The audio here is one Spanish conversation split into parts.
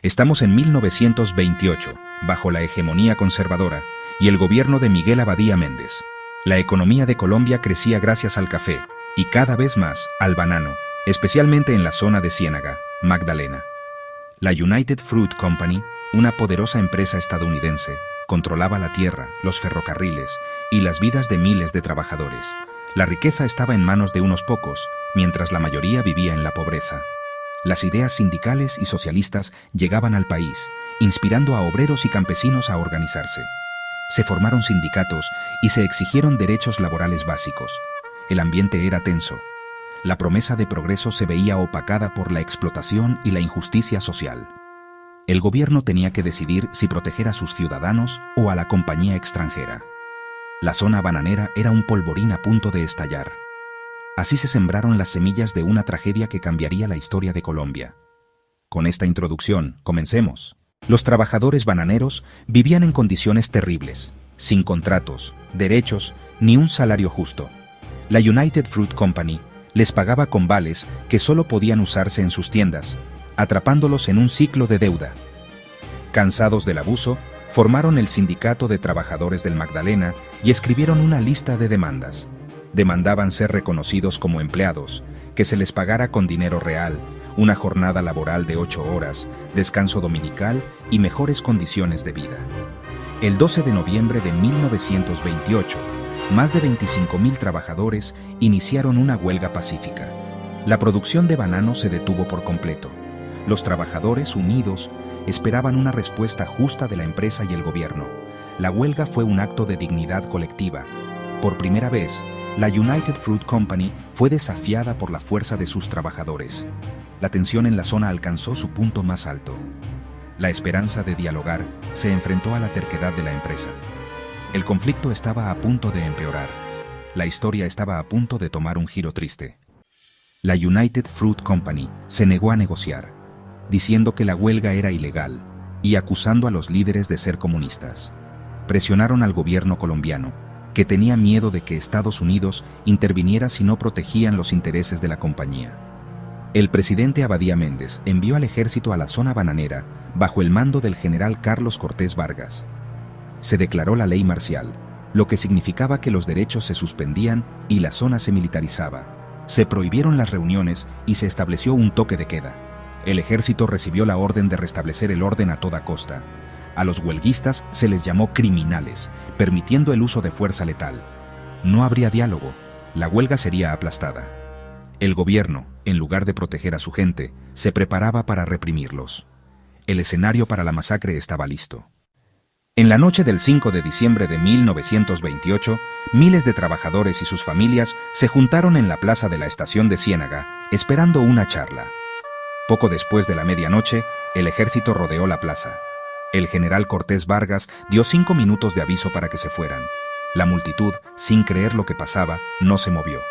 Estamos en 1928, bajo la hegemonía conservadora y el gobierno de Miguel Abadía Méndez. La economía de Colombia crecía gracias al café y cada vez más al banano, especialmente en la zona de Ciénaga, Magdalena. La United Fruit Company, una poderosa empresa estadounidense, controlaba la tierra, los ferrocarriles y las vidas de miles de trabajadores. La riqueza estaba en manos de unos pocos, mientras la mayoría vivía en la pobreza. Las ideas sindicales y socialistas llegaban al país, inspirando a obreros y campesinos a organizarse. Se formaron sindicatos y se exigieron derechos laborales básicos. El ambiente era tenso. La promesa de progreso se veía opacada por la explotación y la injusticia social. El gobierno tenía que decidir si proteger a sus ciudadanos o a la compañía extranjera. La zona bananera era un polvorín a punto de estallar. Así se sembraron las semillas de una tragedia que cambiaría la historia de Colombia. Con esta introducción, comencemos. Los trabajadores bananeros vivían en condiciones terribles, sin contratos, derechos, ni un salario justo. La United Fruit Company les pagaba con vales que solo podían usarse en sus tiendas, atrapándolos en un ciclo de deuda. Cansados del abuso, formaron el Sindicato de Trabajadores del Magdalena y escribieron una lista de demandas. Demandaban ser reconocidos como empleados, que se les pagara con dinero real, una jornada laboral de 8 horas, descanso dominical y mejores condiciones de vida. El 12 de noviembre de 1928, más de 25.000 trabajadores iniciaron una huelga pacífica. La producción de banano se detuvo por completo. Los trabajadores, unidos, esperaban una respuesta justa de la empresa y el gobierno. La huelga fue un acto de dignidad colectiva. Por primera vez, la United Fruit Company fue desafiada por la fuerza de sus trabajadores. La tensión en la zona alcanzó su punto más alto. La esperanza de dialogar se enfrentó a la terquedad de la empresa. El conflicto estaba a punto de empeorar. La historia estaba a punto de tomar un giro triste. La United Fruit Company se negó a negociar, diciendo que la huelga era ilegal y acusando a los líderes de ser comunistas. Presionaron al gobierno colombiano, que tenía miedo de que Estados Unidos interviniera si no protegían los intereses de la compañía. El presidente Abadía Méndez envió al ejército a la zona bananera bajo el mando del general Carlos Cortés Vargas. Se declaró la ley marcial, lo que significaba que los derechos se suspendían y la zona se militarizaba. Se prohibieron las reuniones y se estableció un toque de queda. El ejército recibió la orden de restablecer el orden a toda costa. A los huelguistas se les llamó criminales, permitiendo el uso de fuerza letal. No habría diálogo, la huelga sería aplastada. El gobierno, en lugar de proteger a su gente, se preparaba para reprimirlos. El escenario para la masacre estaba listo. En la noche del 5 de diciembre de 1928, miles de trabajadores y sus familias se juntaron en la plaza de la estación de Ciénaga, esperando una charla. Poco después de la medianoche, el ejército rodeó la plaza. El general Cortés Vargas dio 5 minutos de aviso para que se fueran. La multitud, sin creer lo que pasaba, no se movió.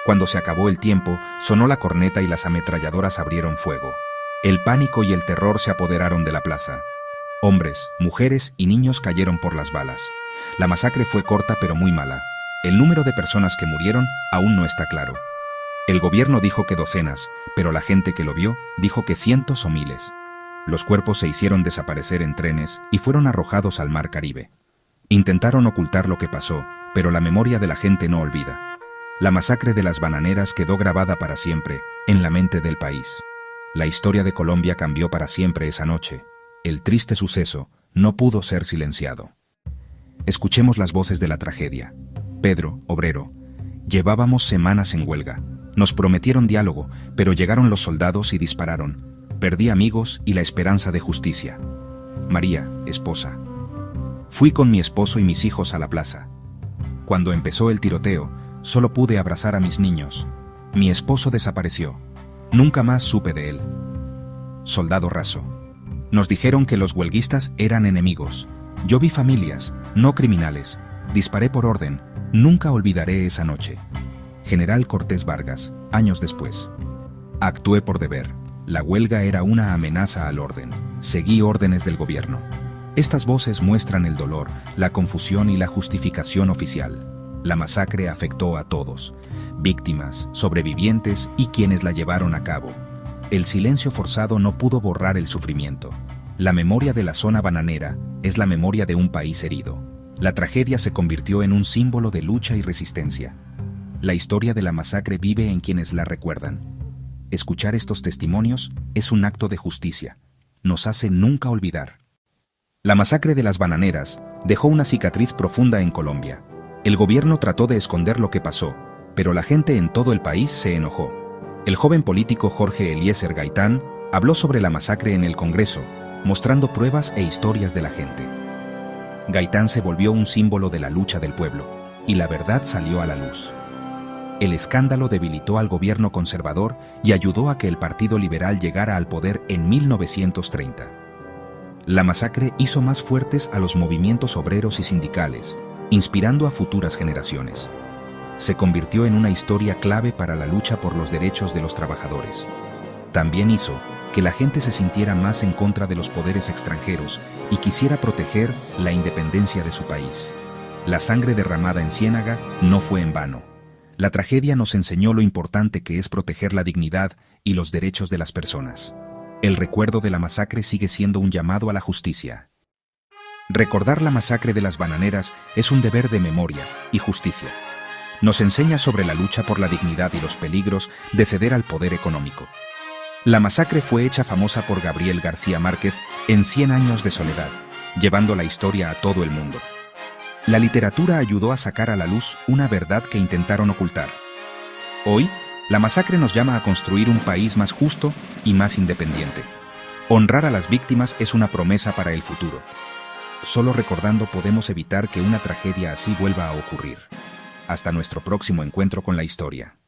Cuando se acabó el tiempo, sonó la corneta y las ametralladoras abrieron fuego. El pánico y el terror se apoderaron de la plaza. Hombres, mujeres y niños cayeron por las balas. La masacre fue corta pero muy mala. El número de personas que murieron aún no está claro. El gobierno dijo que docenas, pero la gente que lo vio dijo que cientos o miles. Los cuerpos se hicieron desaparecer en trenes y fueron arrojados al mar Caribe. Intentaron ocultar lo que pasó, pero la memoria de la gente no olvida. La masacre de las bananeras quedó grabada para siempre en la mente del país. La historia de Colombia cambió para siempre esa noche. El triste suceso no pudo ser silenciado. Escuchemos las voces de la tragedia. Pedro, obrero. Llevábamos semanas en huelga. Nos prometieron diálogo, pero llegaron los soldados y dispararon. Perdí amigos y la esperanza de justicia. María, esposa. Fui con mi esposo y mis hijos a la plaza. Cuando empezó el tiroteo, solo pude abrazar a mis niños. Mi esposo desapareció. Nunca más supe de él. Soldado raso. Nos dijeron que los huelguistas eran enemigos. Yo vi familias, no criminales. Disparé por orden. Nunca olvidaré esa noche. General Cortés Vargas, años después. Actué por deber. La huelga era una amenaza al orden. Seguí órdenes del gobierno. Estas voces muestran el dolor, la confusión y la justificación oficial. La masacre afectó a todos, víctimas, sobrevivientes y quienes la llevaron a cabo. El silencio forzado no pudo borrar el sufrimiento. La memoria de la zona bananera es la memoria de un país herido. La tragedia se convirtió en un símbolo de lucha y resistencia. La historia de la masacre vive en quienes la recuerdan. Escuchar estos testimonios es un acto de justicia. Nos hace nunca olvidar. La masacre de las bananeras dejó una cicatriz profunda en Colombia. El gobierno trató de esconder lo que pasó, pero la gente en todo el país se enojó. El joven político Jorge Eliezer Gaitán habló sobre la masacre en el Congreso, mostrando pruebas e historias de la gente. Gaitán se volvió un símbolo de la lucha del pueblo, y la verdad salió a la luz. El escándalo debilitó al gobierno conservador y ayudó a que el Partido Liberal llegara al poder en 1930. La masacre hizo más fuertes a los movimientos obreros y sindicales, inspirando a futuras generaciones. Se convirtió en una historia clave para la lucha por los derechos de los trabajadores. También hizo que la gente se sintiera más en contra de los poderes extranjeros y quisiera proteger la independencia de su país. La sangre derramada en Ciénaga no fue en vano. La tragedia nos enseñó lo importante que es proteger la dignidad y los derechos de las personas. El recuerdo de la masacre sigue siendo un llamado a la justicia. Recordar la masacre de las bananeras es un deber de memoria y justicia. Nos enseña sobre la lucha por la dignidad y los peligros de ceder al poder económico. La masacre fue hecha famosa por Gabriel García Márquez en 100 años de soledad, llevando la historia a todo el mundo. La literatura ayudó a sacar a la luz una verdad que intentaron ocultar. Hoy, la masacre nos llama a construir un país más justo y más independiente. Honrar a las víctimas es una promesa para el futuro. Solo recordando podemos evitar que una tragedia así vuelva a ocurrir. Hasta nuestro próximo encuentro con la historia.